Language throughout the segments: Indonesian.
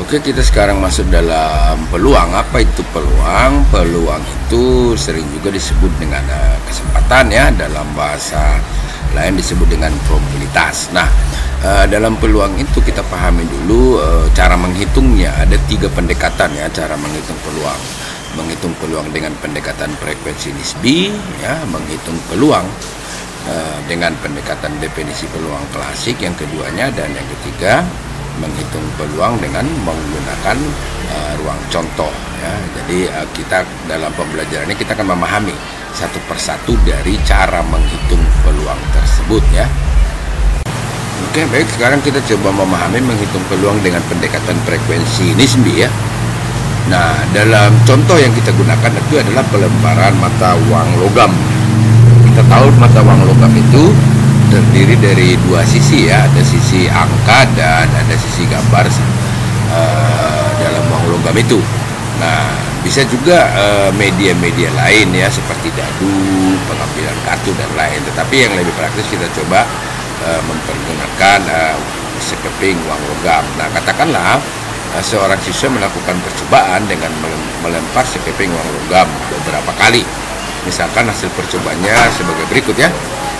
Oke, kita sekarang masuk dalam peluang. Apa itu peluang? Peluang itu sering juga disebut dengan kesempatan ya, dalam bahasa lain disebut dengan probabilitas. Nah, dalam peluang itu kita pahami dulu cara menghitungnya. Ada 3 pendekatan ya, cara menghitung peluang. Menghitung peluang dengan pendekatan frekuensi nisbi ya, menghitung peluang dengan pendekatan definisi peluang klasik yang keduanya, dan yang ketiga menghitung peluang dengan menggunakan ruang contoh ya. Jadi kita dalam pembelajaran ini kita akan memahami satu persatu dari cara menghitung peluang tersebut ya. Oke, baik, sekarang kita coba memahami menghitung peluang dengan pendekatan frekuensi nisbi ya. Nah, dalam contoh yang kita gunakan itu adalah pelemparan mata uang logam. Kita tahu mata uang logam itu terdiri dari 2 sisi ya, ada sisi angka dan ada sisi gambar dalam uang logam itu. Nah, bisa juga media-media lain ya, seperti dadu, pengambilan kartu dan lain. Tetapi yang lebih praktis kita coba mempergunakan sekeping uang logam. Nah, katakanlah seorang siswa melakukan percobaan dengan melempar sekeping uang logam beberapa kali. Misalkan hasil percobaannya sebagai berikut ya.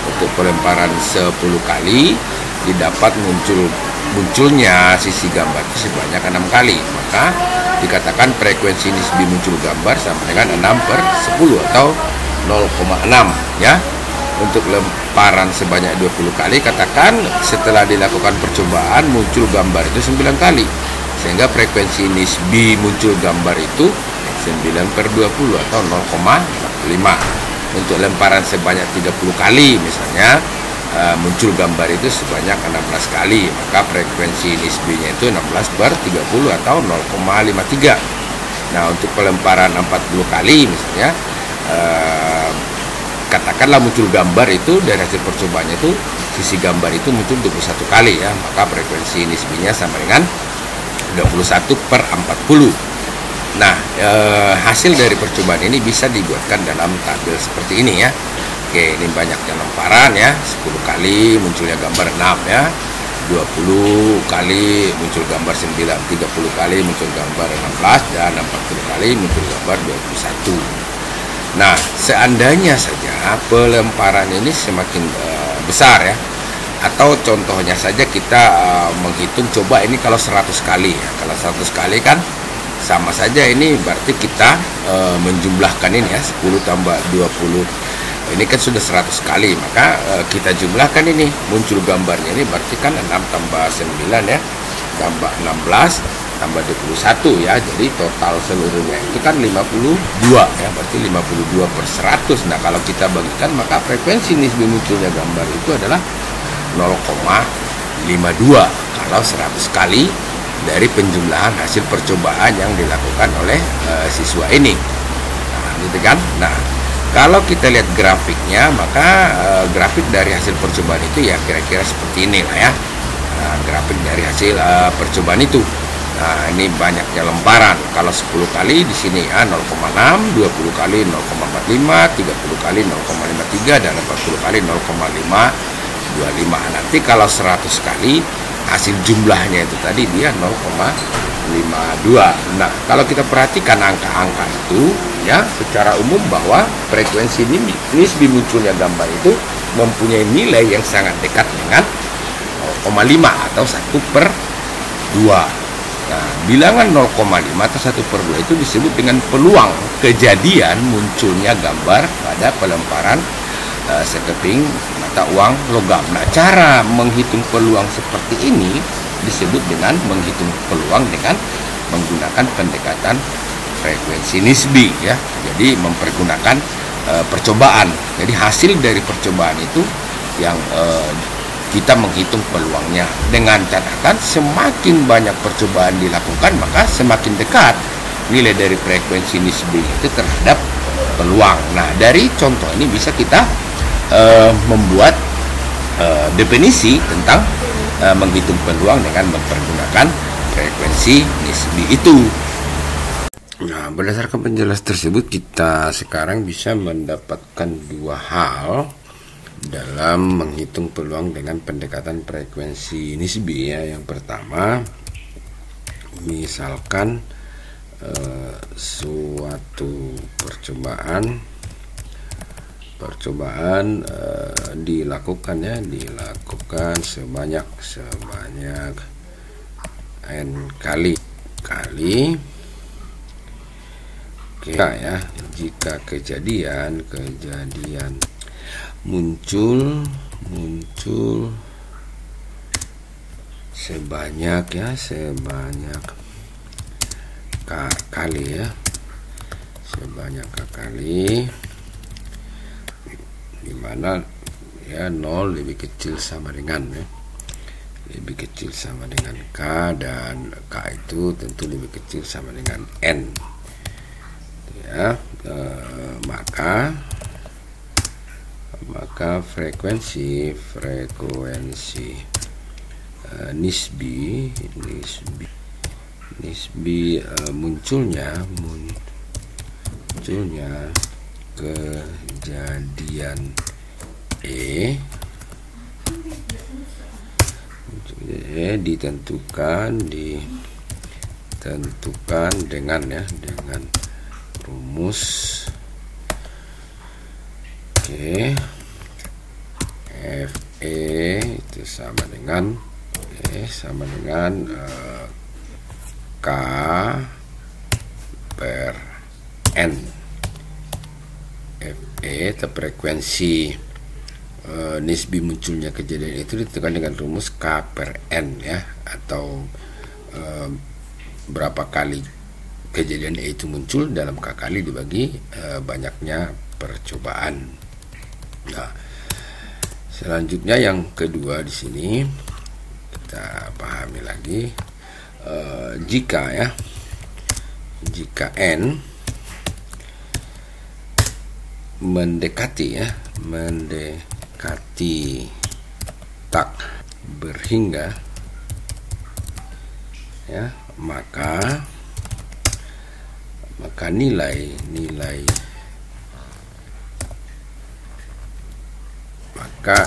Untuk pelemparan 10 kali didapat munculnya sisi gambar itu sebanyak 6 kali. Maka dikatakan frekuensi nisbi muncul gambar sama dengan 6/10 atau 0,6 ya. Untuk lemparan sebanyak 20 kali, katakan setelah dilakukan percobaan muncul gambar itu 9 kali. Sehingga frekuensi nisbi muncul gambar itu 9/20 atau 0,5. Untuk lemparan sebanyak 30 kali misalnya muncul gambar itu sebanyak 16 kali, maka frekuensi nisbinya itu 16/30 atau 0,53. Nah, untuk pelemparan 40 kali misalnya katakanlah muncul gambar itu dari hasil percobaannya itu sisi gambar itu muncul 21 kali ya, maka frekuensi nisbinya sama dengan 21/40. Nah, hasil dari percobaan ini bisa dibuatkan dalam tabel seperti ini ya. Oke, ini banyaknya lemparan ya, 10 kali munculnya gambar 6 ya, 20 kali muncul gambar 9, 30 kali muncul gambar 16, dan 40 kali muncul gambar 21. Nah, seandainya saja pelemparan ini semakin besar ya, atau contohnya saja kita menghitung, coba ini kalau 100 kali ya. Kalau 100 kali kan sama saja, ini berarti kita menjumlahkan ini ya, 10 tambah 20 ini kan sudah 100 kali, maka kita jumlahkan ini muncul gambarnya ini berarti kan 6 tambah 9 ya, tambah 16 tambah 21 ya, jadi total seluruhnya itu kan 52 ya, berarti 52/100. Nah, kalau kita bagikan maka frekuensi nisbi munculnya gambar itu adalah 0,52 kalau 100 kali dari penjumlahan hasil percobaan yang dilakukan oleh siswa ini. Nah, gitu kan. Nah, kalau kita lihat grafiknya, maka grafik dari hasil percobaan itu ya kira-kira seperti ini lah ya. Nah, grafik dari hasil percobaan itu. Nah, ini banyaknya lemparan. Kalau 10 kali di sini ya 0,6, 20 kali 0,45, 30 kali 0,53, dan 40 kali 0,525. Nanti kalau 100 kali hasil jumlahnya itu tadi dia 0,52. Nah, kalau kita perhatikan angka-angka itu ya, secara umum bahwa frekuensi nisbi munculnya gambar itu mempunyai nilai yang sangat dekat dengan 0,5 atau 1/2. Nah, bilangan 0,5 atau 1/2 itu disebut dengan peluang kejadian munculnya gambar pada pelemparan sekeping mata uang logam. Nah, cara menghitung peluang seperti ini disebut dengan menghitung peluang dengan menggunakan pendekatan frekuensi nisbi ya. Jadi mempergunakan percobaan. Jadi hasil dari percobaan itu yang kita menghitung peluangnya, dengan catatan semakin banyak percobaan dilakukan maka semakin dekat nilai dari frekuensi nisbi itu terhadap peluang. Nah, dari contoh ini bisa kita membuat definisi tentang menghitung peluang dengan mempergunakan frekuensi nisbi itu. Nah, berdasarkan penjelasan tersebut kita sekarang bisa mendapatkan 2 hal dalam menghitung peluang dengan pendekatan frekuensi nisbi ya. Yang pertama, Misalkan suatu percobaan dilakukan sebanyak n kali ya, jika kejadian muncul sebanyak k kali, dimana ya 0 lebih kecil sama dengan k, dan k itu tentu lebih kecil sama dengan n ya. Maka frekuensi nisbi munculnya kejadian ditentukan dengan rumus Fe itu sama dengan K per N. Fe atau frekuensi nisbi munculnya kejadian itu ditentukan dengan rumus K per N ya, atau berapa kali kejadian itu muncul dalam K kali dibagi banyaknya percobaan. Nah, selanjutnya yang kedua di sini kita pahami lagi, jika N mendekati tak berhingga ya, maka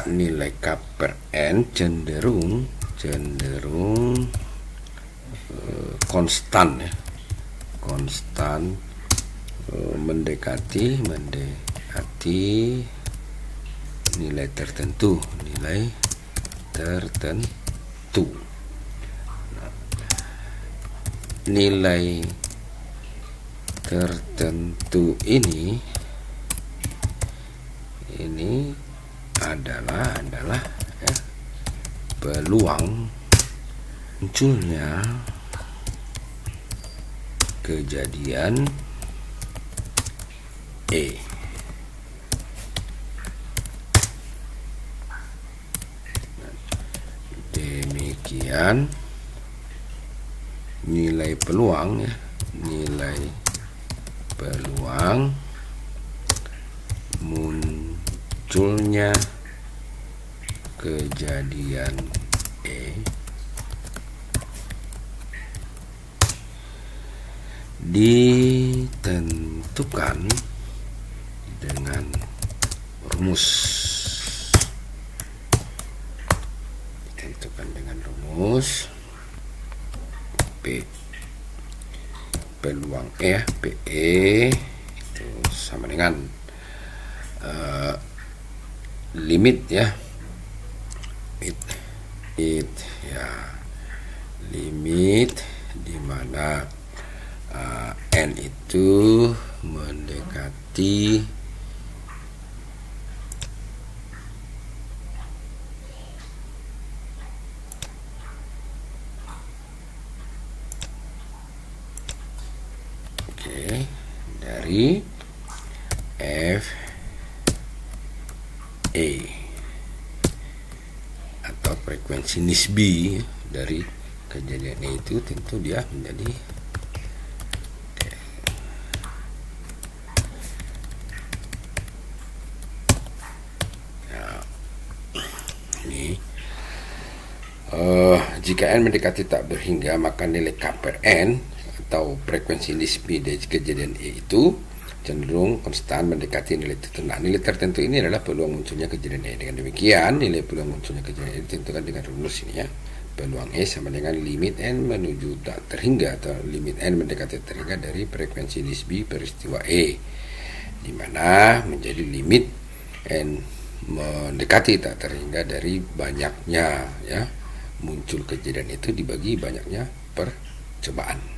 nilai K per N cenderung konstan mendekati nilai tertentu. Nilai tertentu ini adalah ya, peluang munculnya kejadian demikian nilai peluang munculnya kejadian ditentukan dengan rumus P peluang PE itu sama dengan limit ya, limit di mana N itu mendekati dari Fe atau frekuensi nisbi dari kejadian itu, tentu dia menjadi jika N mendekati tak berhingga, maka nilai K per N atau frekuensi nisbi dari kejadian itu cenderung konstan mendekati nilai tertentu. Nah, nilai tertentu ini adalah peluang munculnya kejadian E. Dengan demikian, nilai peluang munculnya kejadian E ditentukan dengan rumus ini ya, peluang E sama dengan limit N menuju tak terhingga atau limit N mendekati terhingga dari frekuensi nisbi peristiwa E, di mana menjadi limit N mendekati tak terhingga dari banyaknya ya muncul kejadian itu dibagi banyaknya percobaan.